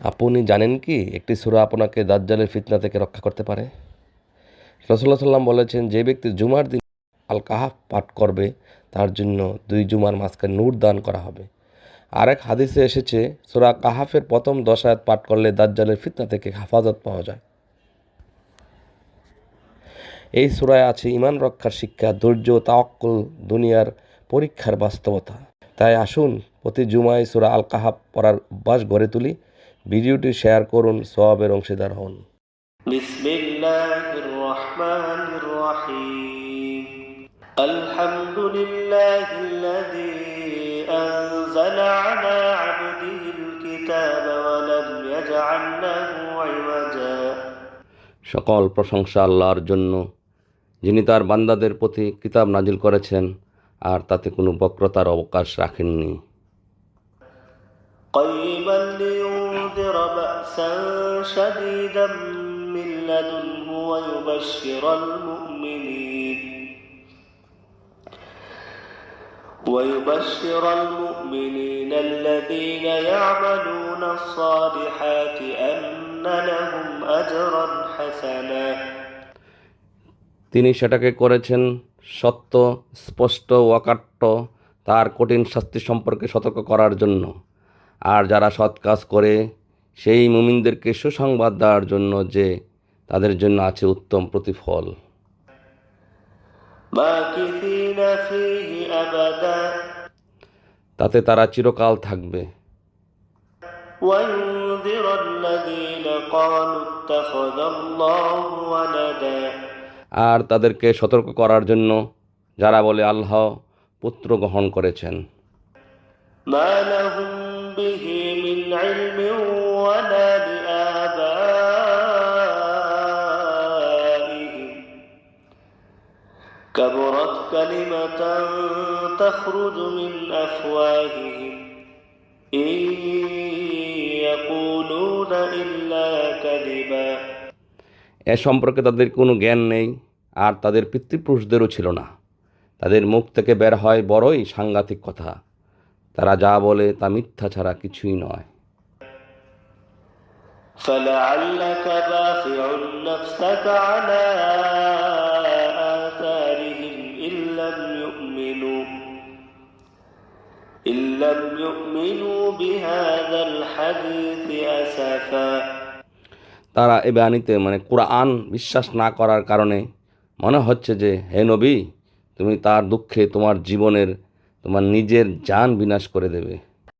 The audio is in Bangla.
আপনি জানেন কি একটি সূরা আপনাকে দাজ্জালের ফিতনা থেকে রক্ষা করতে পারে? রাসূলুল্লাহ সাল্লাম বলেছেন, যে ব্যক্তি জুমার দিন আল কাহাফ পাঠ করবে তার জন্য 2 জুমার মাঝখানে নূর দান করা হবে। আরেক হাদিসে এসেছে, সূরা কাহাফের প্রথম 10 আয়াত পাঠ করলে দাজ্জালের ফিতনা থেকে হেফাজত পাওয়া যায়। এই সূরায় আছে ঈমান রক্ষার শিক্ষা, ধৈর্য, তাওয়াক্কুল, দুনিয়ার পরীক্ষার বাস্তবতা। তাই আসুন প্রতি জুমায় সূরা আল কাহাফ পড়ার অভ্যাস গড়ে তুলি। ভিডিওটি শেয়ার করুন, সওয়াবের অংশীদার হন। বিসমিল্লাহির রহমানির রহিম। আলহামদুলিল্লাহিল্লাযী আনজালা আলা আবদিহিল কিতাবা ওয়া লাম ইয়াজআল লাহু ইওয়াজা। সকল প্রশংসা আল্লাহর জন্য, যিনি তার বান্দাদের প্রতি কিতাব নাজিল করেছেন আর তাতে কোনো বক্রতার অবকাশ রাখেননি। قيما لينذر بأسا شديدا من لدنه ويبشر المؤمنين الذين يعملون الصالحات أن لهم أجرا حسنا। তিনি সেটাকে করেছেন সত্য, স্পষ্ট, অকাট্য তার কঠিন শাস্তি সম্পর্কে সতর্ক করার জন্য, আর যারা সৎ কাজ করে সেই মুমিনদেরকে সুসংবাদ দেওয়ার জন্য যে তাদের জন্য আছে উত্তম প্রতিফল। তাতে তারা চিরকাল থাকবে। আর তাদেরকে সতর্ক করার জন্য যারা বলে আল্লাহ পুত্র গ্রহণ করেছেন। كبرت كلمة تخرج من أفواههم إن يقولون إلا كذبا। এ সম্পর্কে তাদের কোনো জ্ঞান নেই, আর তাদের পিতৃপুরুষদেরও ছিল না। তাদের মুখ থেকে বের হয় বড়ই সাংঘাতিক কথা। তারা যা বলে তা মিথ্যা ছাড়া কিছুই নয়। فلعلك باخع نفسك على آثارهم إن لم يؤمنوا بهذا الحديث أسفا। তারা এ বাণীতে কোরআন বিশ্বাস না করার কারণে মনে হচ্ছে যে, হে নবী, তুমি তার দুঃখে তোমার নিজের জান বিনাশ করে দেবে।